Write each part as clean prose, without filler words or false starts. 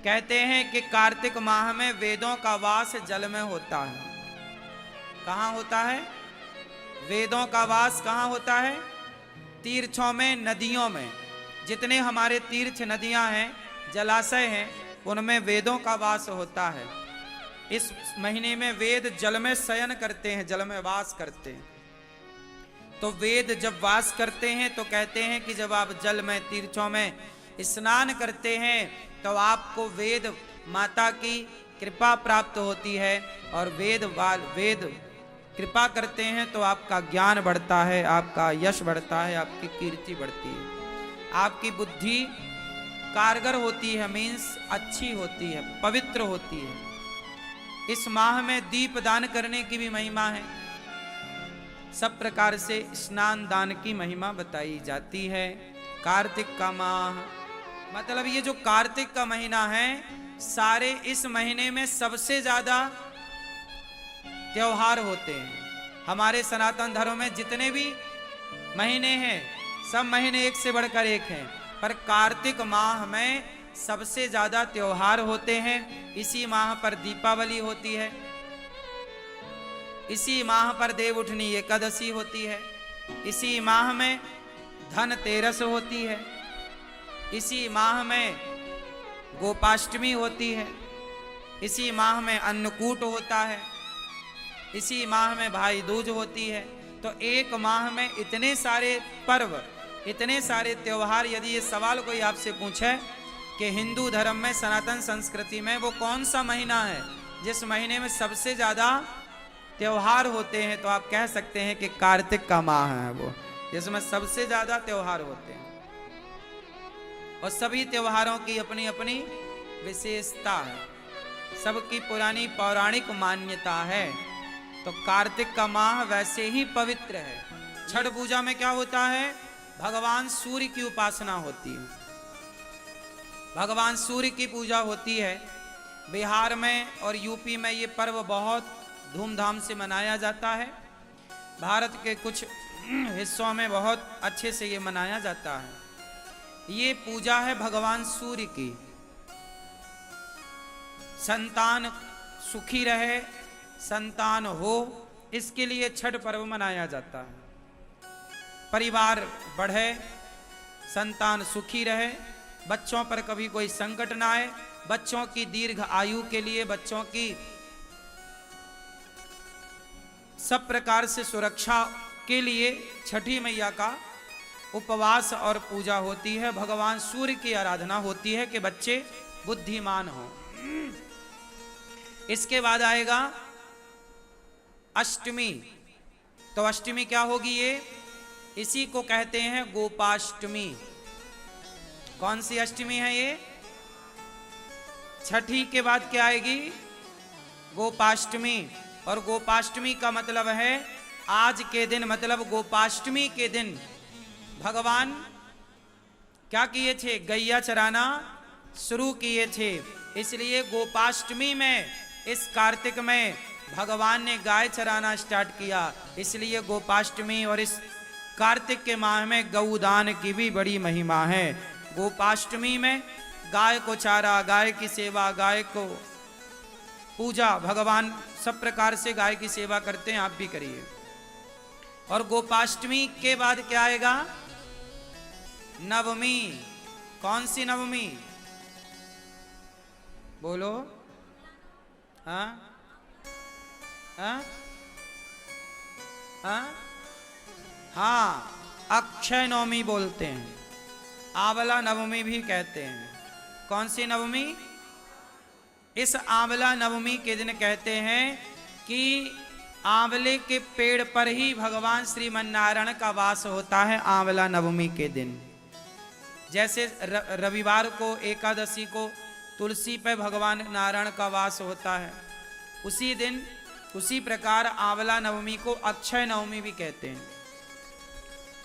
कहते हैं कि कार्तिक माह में वेदों का वास जल में होता है। कहाँ होता है? वेदों का वास कहाँ होता है? तीर्थों में, नदियों में। जितने हमारे तीर्थ नदियां हैं, जलाशय हैं, उनमें वेदों का वास होता है। इस महीने में वेद जल में शयन करते हैं, जल में वास करते हैं। तो वेद जब वास करते हैं तो कहते हैं कि जब आप जल में, तीर्थों में स्नान करते हैं तो आपको वेद माता की कृपा प्राप्त होती है, और वेद कृपा करते हैं तो आपका ज्ञान बढ़ता है, आपका यश बढ़ता है, आपकी कीर्ति बढ़ती है, आपकी बुद्धि कारगर होती है, मीन्स अच्छी होती है, पवित्र होती है। इस माह में दीप दान करने की भी महिमा है। सब प्रकार से स्नान दान की महिमा बताई जाती है। कार्तिक का माह मतलब ये जो कार्तिक का महीना है, सारे इस महीने में सबसे ज्यादा त्योहार होते हैं। हमारे सनातन धर्म में जितने भी महीने हैं, सब महीने एक से बढ़कर एक हैं, पर कार्तिक माह में सबसे ज्यादा त्योहार होते हैं। इसी माह पर दीपावली होती है, इसी माह पर देवउठनी एकादशी होती है, इसी माह में धनतेरस होती है, इसी माह में गोपाष्टमी होती है, इसी माह में अन्नकूट होता है, इसी माह में भाई दूज होती है। तो एक माह में इतने सारे पर्व, इतने सारे त्योहार। यदि ये सवाल कोई आपसे पूछे कि हिंदू धर्म में, सनातन संस्कृति में वो कौन सा महीना है जिस महीने में सबसे ज्यादा त्योहार होते हैं, तो आप कह सकते हैं कि कार्तिक का माह है वो, जिसमें सबसे ज्यादा त्योहार होते हैं। और सभी त्योहारों की अपनी अपनी विशेषता है, सबकी पुरानी पौराणिक मान्यता है। तो कार्तिक का माह वैसे ही पवित्र है। छठ पूजा में क्या होता है? भगवान सूर्य की उपासना होती है, भगवान सूर्य की पूजा होती है। बिहार में और यूपी में ये पर्व बहुत धूमधाम से मनाया जाता है। भारत के कुछ हिस्सों में बहुत अच्छे से ये मनाया जाता है। ये पूजा है भगवान सूर्य की। संतान सुखी रहे, संतान हो, इसके लिए छठ पर्व मनाया जाता है। परिवार बढ़े, संतान सुखी रहे, बच्चों पर कभी कोई संकट ना आए, बच्चों की दीर्घ आयु के लिए, बच्चों की सब प्रकार से सुरक्षा के लिए छठी मैया का उपवास और पूजा होती है। भगवान सूर्य की आराधना होती है कि बच्चे बुद्धिमान हो। इसके बाद आएगा अष्टमी। तो अष्टमी क्या होगी? ये इसी को कहते हैं गोपाष्टमी। कौन सी अष्टमी है ये? छठी के बाद क्या आएगी? गोपाष्टमी। और गोपाष्टमी का मतलब है आज के दिन, मतलब गोपाष्टमी के दिन भगवान क्या किए थे? गैया चराना शुरू किए थे। इसलिए गोपाष्टमी में, इस कार्तिक में भगवान ने गाय चराना स्टार्ट किया। इसलिए गोपाष्टमी और इस कार्तिक के माह में गौदान की भी बड़ी महिमा है। गोपाष्टमी में गाय को चारा, गाय की सेवा, गाय को पूजा, भगवान सब प्रकार से गाय की सेवा करते हैं, आप भी करिए। और गोपाष्टमी के बाद क्या आएगा? नवमी। कौन सी नवमी? बोलो। हाँ हाँ हाँ हाँ, अक्षय नवमी बोलते हैं, आंवला नवमी भी कहते हैं। कौन सी नवमी? इस आंवला नवमी के दिन कहते हैं कि आंवले के पेड़ पर ही भगवान श्रीमन्नारायण का वास होता है। आंवला नवमी के दिन, जैसे रविवार को, एकादशी को तुलसी पे भगवान नारायण का वास होता है, उसी दिन, उसी प्रकार आंवला नवमी को अक्षय नवमी भी कहते हैं।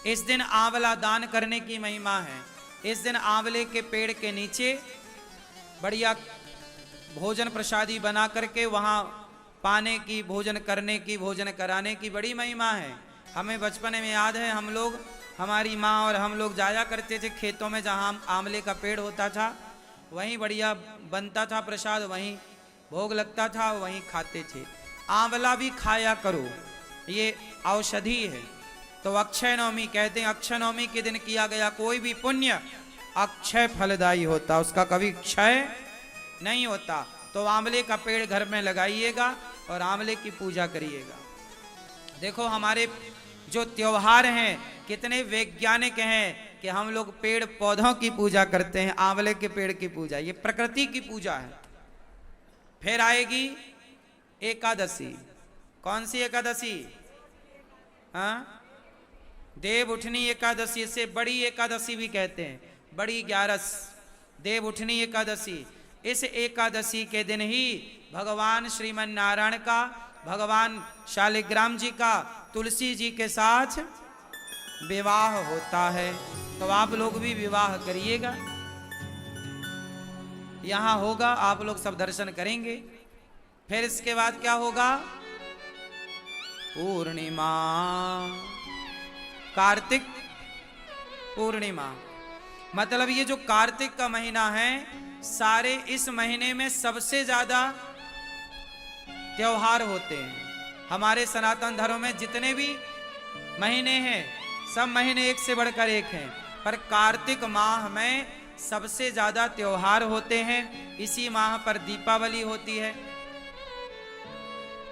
इस दिन आंवला दान करने की महिमा है। इस दिन आंवले के पेड़ के नीचे बढ़िया भोजन प्रसादी बना करके वहाँ पाने की, भोजन करने की, भोजन कराने की बड़ी महिमा है। हमें बचपन में याद है, हम लोग, हमारी माँ और हम लोग जाया करते थे खेतों में जहाँ आंवले का पेड़ होता था, वहीं बढ़िया बनता था प्रसाद, वहीं भोग लगता था, वहीं खाते थे। आंवला भी खाया करो, ये औषधि है। तो अक्षय नवमी कहते हैं, अक्षय नवमी के दिन किया गया कोई भी पुण्य अक्षय फलदायी होता, उसका कभी क्षय नहीं होता। तो आंवले का पेड़ घर में लगाइएगा और आंवले की पूजा करिएगा। देखो हमारे जो त्योहार हैं कितने वैज्ञानिक हैं कि हम लोग पेड़ पौधों की पूजा करते हैं, आंवले के पेड़ की पूजा, ये प्रकृति की पूजा है। फिर आएगी एकादशी। कौन सी एकादशी? हाँ, देव उठनी एकादशी, इसे बड़ी एकादशी भी कहते हैं, बड़ी 11 देव उठनी एकादशी। इस एकादशी के दिन ही भगवान श्रीमन नारायण का, भगवान शालिग्राम जी का तुलसी जी के साथ विवाह होता है। तो आप लोग भी विवाह करिएगा, यहां होगा, आप लोग सब दर्शन करेंगे। फिर इसके बाद क्या होगा? पूर्णिमा, कार्तिक पूर्णिमा। मतलब ये जो कार्तिक का महीना है, सारे इस महीने में सबसे ज्यादा त्योहार होते हैं। हमारे सनातन धर्म में जितने भी महीने हैं, सब महीने एक से बढ़कर एक हैं, पर कार्तिक माह में सबसे ज्यादा त्योहार होते हैं। इसी माह पर दीपावली होती है,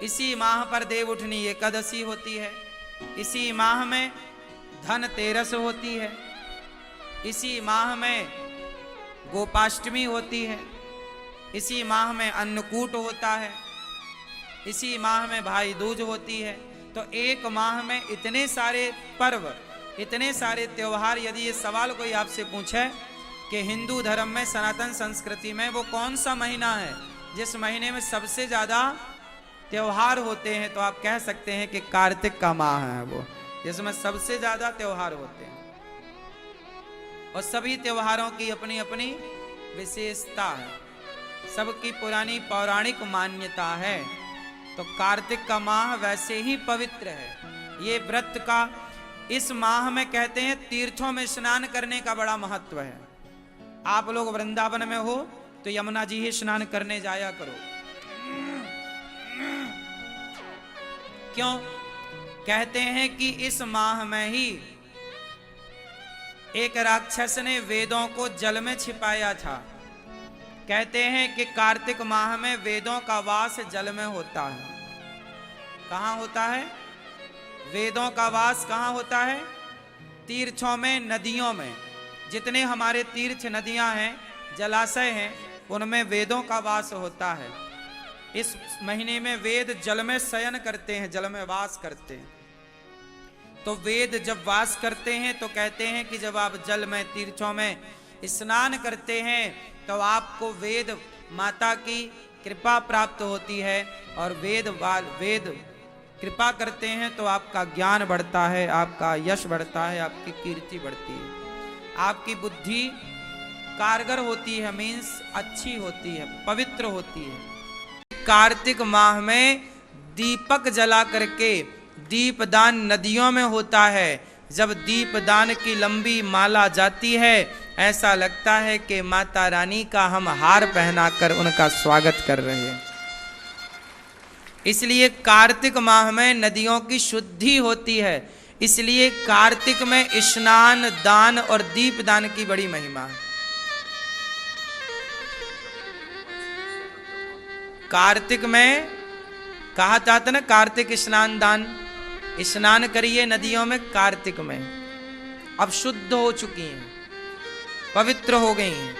इसी माह पर देव उठनी एकादशी होती है, इसी माह में धनतेरस होती है, इसी माह में गोपाष्टमी होती है, इसी माह में अन्नकूट होता है, इसी माह में भाई दूज होती है। तो एक माह में इतने सारे पर्व, इतने सारे त्योहार। यदि ये सवाल कोई आपसे पूछे कि हिंदू धर्म में, सनातन संस्कृति में वो कौन सा महीना है जिस महीने में सबसे ज्यादा त्योहार होते हैं, तो आप कह सकते हैं कि कार्तिक का माह है वो, जिसमें सबसे ज्यादा त्योहार होते हैं। और सभी त्योहारों की अपनी अपनी विशेषता है, सबकी पुरानी पौराणिक मान्यता है। तो कार्तिक का माह वैसे ही पवित्र है। ये व्रत का, इस माह में कहते हैं तीर्थों में स्नान करने का बड़ा महत्व है। आप लोग वृंदावन में हो तो यमुना जी ही स्नान करने जाया करो। क्यों? कहते हैं कि इस माह में ही एक राक्षस ने वेदों को जल में छिपाया था। कहते हैं कि कार्तिक माह में वेदों का वास जल में होता है। कहाँ होता है? वेदों का वास कहाँ होता है? तीर्थों में, नदियों में। जितने हमारे तीर्थ नदियां हैं, जलाशय हैं, उनमें वेदों का वास होता है। इस महीने में वेद जल में शयन करते हैं, जल में वास करते हैं। तो वेद जब वास करते हैं तो कहते हैं कि जब आप जल में, तीर्थों में स्नान करते हैं तो आपको वेद माता की कृपा प्राप्त होती है, और वेद कृपा करते हैं तो आपका ज्ञान बढ़ता है, आपका यश बढ़ता है, आपकी कीर्ति बढ़ती है, आपकी बुद्धि कारगर होती है, मीन्स अच्छी होती है, पवित्र होती है। कार्तिक माह में दीपक जला करके दीपदान नदियों में होता है। जब दीपदान की लंबी माला जाती है, ऐसा लगता है कि माता रानी का हम हार पहनाकर उनका स्वागत कर रहे हैं। इसलिए कार्तिक माह में नदियों की शुद्धि होती है। इसलिए कार्तिक में स्नान, दान और दीपदान की बड़ी महिमा है। कार्तिक में कहा जाता ना, कार्तिक स्नान दान। स्नान करिए नदियों में कार्तिक में। अब शुद्ध हो चुकी हैं, पवित्र हो गई हैं।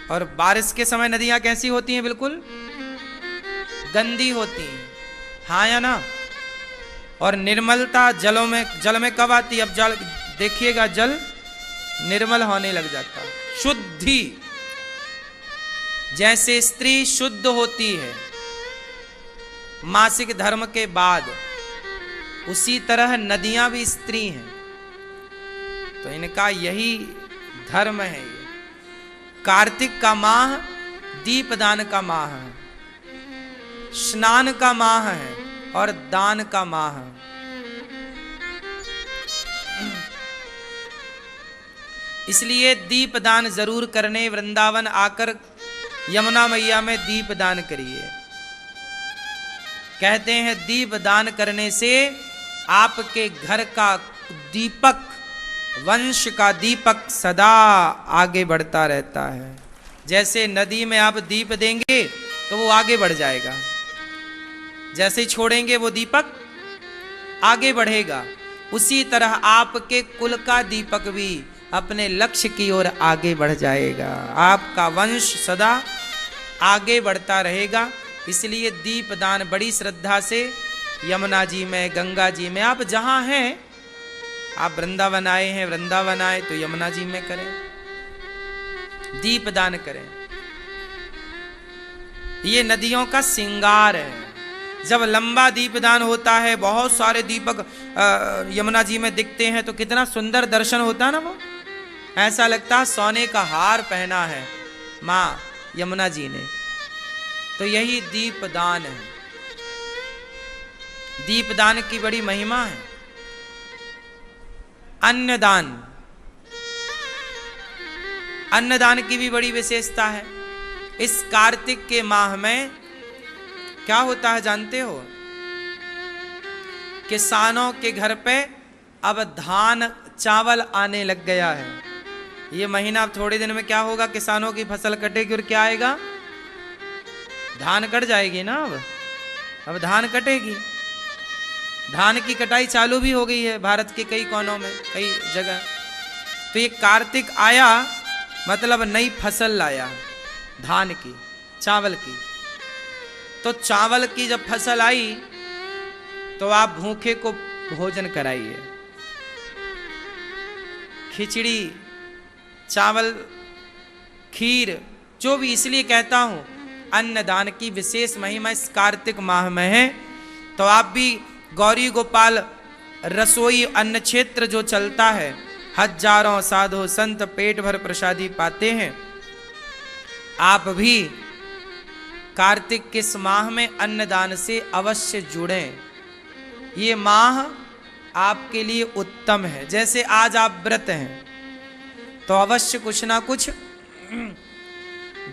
और बारिश के समय नदियां कैसी होती हैं? बिल्कुल गंदी होती हैं, हाँ या ना? और निर्मलता जल में कब आती? अब जल देखिएगा, जल निर्मल होने लग जाता है, शुद्धि। जैसे स्त्री शुद्ध होती है मासिक धर्म के बाद, उसी तरह नदियां भी स्त्री हैं। तो इनका यही धर्म है। कार्तिक का माह दीपदान का माह है, स्नान का माह है और दान का माह है। इसलिए दीप दान जरूर करने वृंदावन आकर यमुना मैया में दीप दान करिए। कहते हैं दीप दान करने से आपके घर का दीपक, वंश का दीपक सदा आगे बढ़ता रहता है। जैसे नदी में आप दीप देंगे तो वो आगे बढ़ जाएगा, जैसे ही छोड़ेंगे वो दीपक आगे बढ़ेगा। उसी तरह आपके कुल का दीपक भी अपने लक्ष्य की ओर आगे बढ़ जाएगा, आपका वंश सदा आगे बढ़ता रहेगा। इसलिए दीप दान बड़ी श्रद्धा से यमुना जी में, गंगा जी में, आप जहां हैं, आप वृंदावन आए हैं, वृंदावन आए तो यमुना जी में करें, दीप दान करें। ये नदियों का श्रृंगार है। जब लंबा दीपदान होता है, बहुत सारे दीपक यमुना जी में दिखते हैं तो कितना सुंदर दर्शन होता है ना। वो ऐसा लगता है सोने का हार पहना है माँ यमुना जी ने। तो यही दीपदान है। दीपदान की बड़ी महिमा है। अन्नदान, अन्नदान की भी बड़ी विशेषता है। इस कार्तिक के माह में क्या होता है जानते हो? किसानों के घर पे अब धान चावल आने लग गया है। ये महीना अब थोड़े दिन में क्या होगा, किसानों की फसल कटेगी और क्या आएगा? धान कट जाएगी ना। अब धान कटेगी। धान की कटाई चालू भी हो गई है भारत के कई कोनों में, कई जगह। तो ये कार्तिक आया मतलब नई फसल लाया धान की, चावल की। तो चावल की जब फसल आई तो आप भूखे को भोजन कराइए, खिचड़ी, चावल, खीर, जो भी। इसलिए कहता हूं अन्नदान की विशेष महिमा इस कार्तिक माह में है। तो आप भी गौरी गोपाल रसोई अन्न क्षेत्र जो चलता है, हजारों साधु संत पेट भर प्रसादी पाते हैं। आप भी कार्तिक के इस माह में अन्नदान से अवश्य जुड़ें। ये माह आपके लिए उत्तम है। जैसे आज आप व्रत हैं तो अवश्य कुछ ना कुछ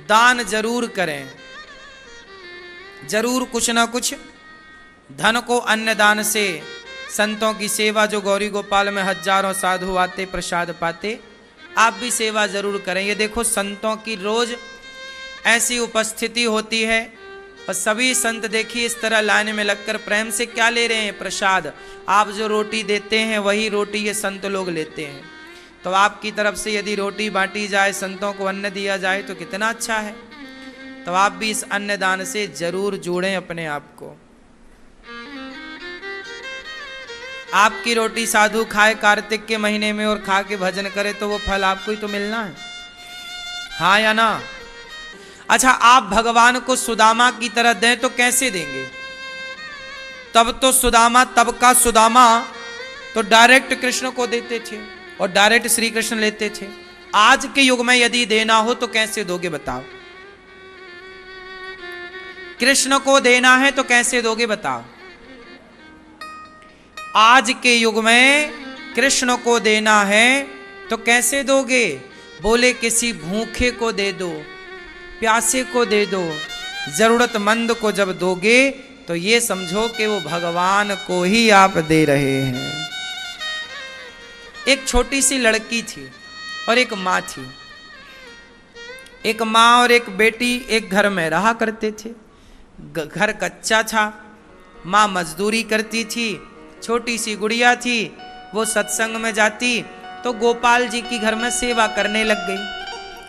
दान जरूर करें, जरूर कुछ ना कुछ धन को अन्नदान से, संतों की सेवा, जो गौरी गोपाल में हजारों साधु आते प्रसाद पाते, आप भी सेवा जरूर करें। ये देखो संतों की रोज ऐसी उपस्थिति होती है और सभी संत देखिए इस तरह लाइन में लगकर प्रेम से क्या ले रहे हैं? प्रसाद। आप जो रोटी देते हैं वही रोटी ये संत लोग लेते हैं। तो आपकी तरफ से यदि रोटी बांटी जाए, संतों को अन्न दिया जाए तो कितना अच्छा है। तो आप भी इस अन्नदान से जरूर जोड़ें अपने आप को। आपकी रोटी साधु खाए कार्तिक के महीने में और खा के भजन करे तो वो फल आपको ही तो मिलना है, हाँ या ना? अच्छा, आप भगवान को सुदामा की तरह दें तो कैसे देंगे? तब तो सुदामा, तब का सुदामा तो डायरेक्ट कृष्ण को देते थे और डायरेक्ट श्री कृष्ण लेते थे। आज के युग में यदि देना हो तो कैसे दोगे बताओ? कृष्ण को देना है तो कैसे दोगे बताओ? आज के युग में कृष्ण को देना है तो कैसे दोगे? बोले किसी भूखे को दे दो, प्यासे को दे दो, जरूरतमंद को जब दोगे तो ये समझो कि वो भगवान को ही आप दे रहे हैं। एक छोटी सी लड़की थी और एक माँ थी। एक माँ और एक बेटी एक घर में रहा करते थे। घर कच्चा था, माँ मजदूरी करती थी, छोटी सी गुड़िया थी। वो सत्संग में जाती तो गोपाल जी की घर में सेवा करने लग गई।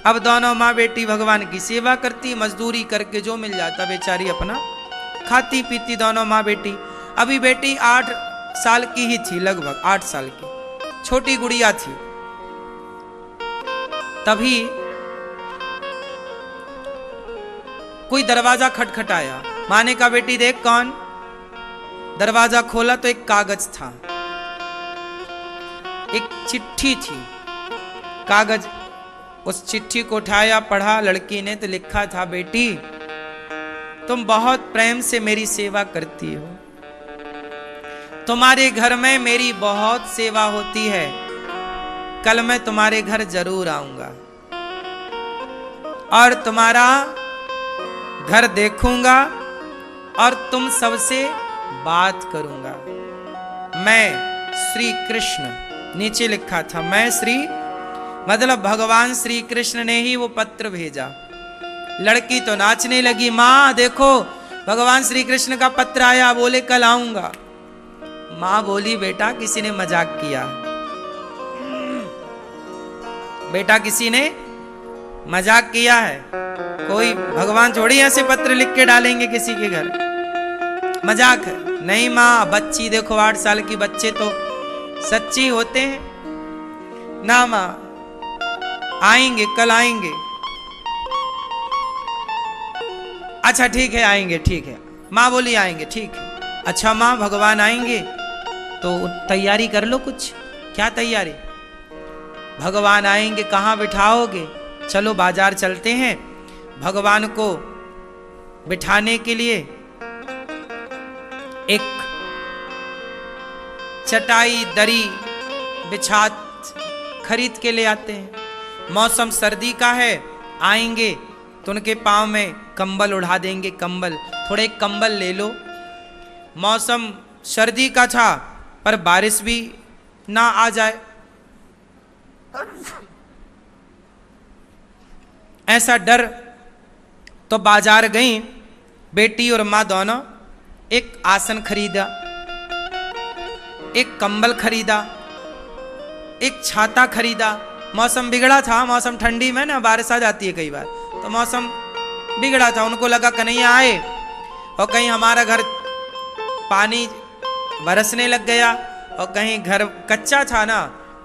अब दोनों माँ बेटी भगवान की सेवा करती, मजदूरी करके जो मिल जाता बेचारी अपना खाती पीती दोनों माँ बेटी। अभी बेटी 8 साल की ही थी, लगभग 8 साल की छोटी गुड़िया थी। तभी कोई दरवाजा खटखटाया। माँ ने कहा बेटी देख कौन। दरवाजा खोला तो एक कागज था, एक चिट्ठी थी। कागज, उस चिट्ठी को उठाया, पढ़ा लड़की ने तो लिखा था बेटी तुम बहुत प्रेम से मेरी सेवा करती हो, तुम्हारे घर में मेरी बहुत सेवा होती है। कल मैं तुम्हारे घर जरूर आऊंगा और तुम्हारा घर देखूंगा और तुम सबसे बात करूंगा। मैं श्री कृष्ण, नीचे लिखा था मैं श्री, मतलब भगवान श्री कृष्ण ने ही वो पत्र भेजा। लड़की तो नाचने लगी, माँ देखो भगवान श्री कृष्ण का पत्र आया, बोले कल आऊंगा। माँ बोली बेटा किसी ने मजाक किया, बेटा किसी ने मजाक किया है, कोई भगवान थोड़ी ऐसे पत्र लिख के डालेंगे किसी के घर, मजाक है। नहीं माँ, बच्ची देखो 8 साल की, बच्चे तो सच्ची होते हैं ना माँ, आएंगे कल आएंगे। अच्छा ठीक है आएंगे, ठीक है। माँ बोली आएंगे, ठीक है। अच्छा माँ भगवान आएंगे तो तैयारी कर लो कुछ। क्या तैयारी? भगवान आएंगे कहाँ बिठाओगे? चलो बाजार चलते हैं, भगवान को बिठाने के लिए एक चटाई दरी बिछात खरीद के ले आते हैं। मौसम सर्दी का है, आएंगे तो उनके पांव में कंबल उड़ा देंगे, कंबल, थोड़े कंबल ले लो। मौसम सर्दी का था पर बारिश भी ना आ जाए, ऐसा डर। तो बाजार गई बेटी और माँ दोनों, एक आसन खरीदा, एक कंबल खरीदा, एक छाता खरीदा। मौसम बिगड़ा था, मौसम ठंडी में ना बारिश आ जाती है कई बार, तो मौसम बिगड़ा था। उनको लगा कन्हैया आए और कहीं हमारा घर पानी बरसने लग गया और कहीं घर कच्चा था ना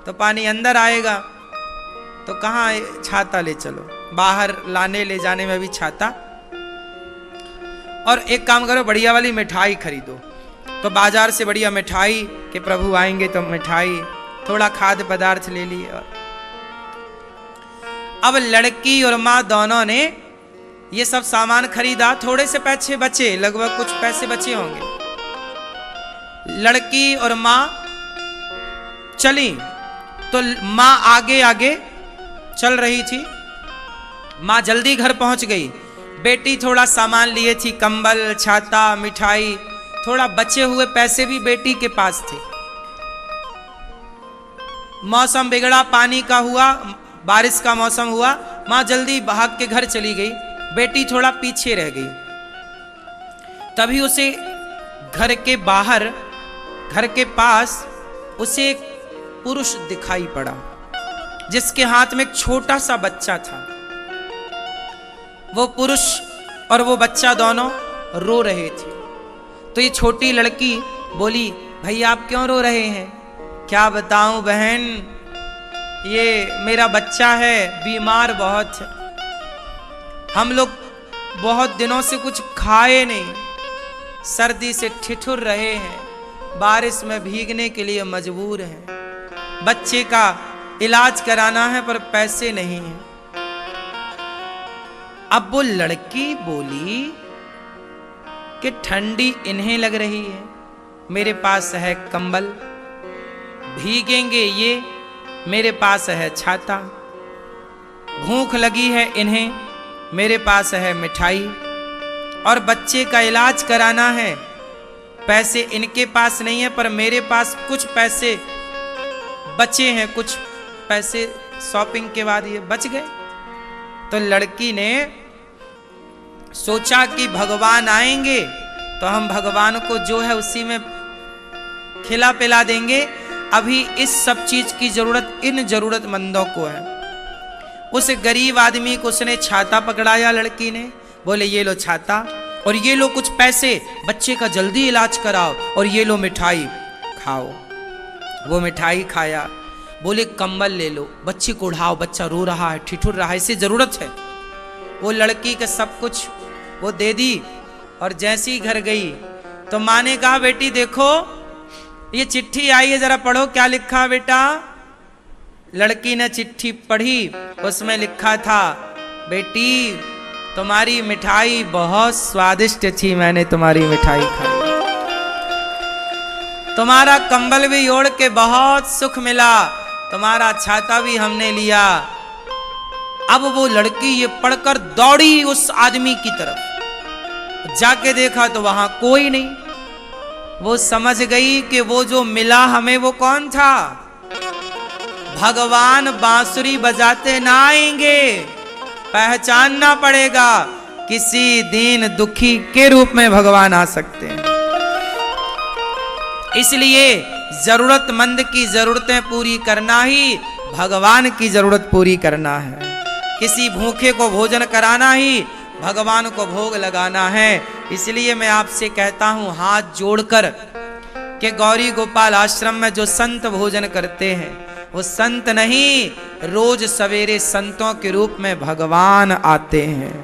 तो पानी अंदर आएगा, तो कहाँ छाता ले चलो, बाहर लाने ले जाने में भी छाता। और एक काम करो, बढ़िया वाली मिठाई खरीदो। तो बाजार से बढ़िया मिठाई के प्रभु आएंगे तो मिठाई, थोड़ा खाद्य पदार्थ ले लिए। और अब लड़की और माँ दोनों ने ये सब सामान खरीदा, थोड़े से पैसे बचे, लगभग कुछ पैसे बचे होंगे। लड़की और माँ चली तो माँ आगे आगे चल रही थी, माँ जल्दी घर पहुंच गई। बेटी थोड़ा सामान लिए थी, कंबल, छाता, मिठाई, थोड़ा बचे हुए पैसे भी बेटी के पास थे। मौसम बिगड़ा, पानी का हुआ, बारिश का मौसम हुआ, माँ जल्दी भाग के घर चली गई, बेटी थोड़ा पीछे रह गई। तभी उसे घर के बाहर, घर के पास उसे एक पुरुष दिखाई पड़ा जिसके हाथ में एक छोटा सा बच्चा था। वो पुरुष और वो बच्चा दोनों रो रहे थे। तो ये छोटी लड़की बोली, भैया आप क्यों रो रहे हैं? क्या बताऊं बहन, ये मेरा बच्चा है, बीमार बहुत है, हम लोग बहुत दिनों से कुछ खाए नहीं, सर्दी से ठिठुर रहे हैं, बारिश में भीगने के लिए मजबूर हैं, बच्चे का इलाज कराना है पर पैसे नहीं हैं। अब वो लड़की बोली कि ठंडी इन्हें लग रही है, मेरे पास है कंबल, भीगेंगे ये, मेरे पास है छाता, भूख लगी है इन्हें, मेरे पास है मिठाई, और बच्चे का इलाज कराना है, पैसे इनके पास नहीं है पर मेरे पास कुछ पैसे बचे हैं, कुछ पैसे शॉपिंग के बाद ये बच गए। तो लड़की ने सोचा कि भगवान आएंगे तो हम भगवान को जो है उसी में खिला पिला देंगे, अभी इस सब चीज की जरूरत इन जरूरतमंदों को है। उस गरीब आदमी को उसने छाता पकड़ाया, लड़की ने, बोले ये लो छाता और ये लो कुछ पैसे, बच्चे का जल्दी इलाज कराओ, और ये लो मिठाई खाओ। वो मिठाई खाया, बोले कंबल ले लो, बच्चे को उड़ाओ, बच्चा रो रहा है, ठिठुर रहा है, इसे जरूरत है। वो लड़की का सब कुछ वो दे दी और जैसी घर गई तो माँ ने कहा, बेटी देखो ये चिट्ठी आई है, जरा पढ़ो क्या लिखा बेटा। लड़की ने चिट्ठी पढ़ी, उसमें लिखा था, बेटी तुम्हारी मिठाई बहुत स्वादिष्ट थी, मैंने तुम्हारी मिठाई खाई, तुम्हारा कंबल भी ओढ़ के बहुत सुख मिला, तुम्हारा छाता भी हमने लिया। अब वो लड़की ये पढ़कर दौड़ी उस आदमी की तरफ, जाके देखा तो वहां कोई नहीं। वो समझ गई कि वो जो मिला हमें वो कौन था। भगवान बांसुरी बजाते ना आएंगे, पहचानना पड़ेगा। किसी दीन दुखी के रूप में भगवान आ सकते हैं। इसलिए जरूरतमंद की जरूरतें पूरी करना ही भगवान की जरूरत पूरी करना है। किसी भूखे को भोजन कराना ही भगवान को भोग लगाना है। इसलिए मैं आपसे कहता हूं हाथ जोड़कर कि गौरी गोपाल आश्रम में जो संत भोजन करते हैं वो संत नहीं, रोज सवेरे संतों के रूप में भगवान आते हैं।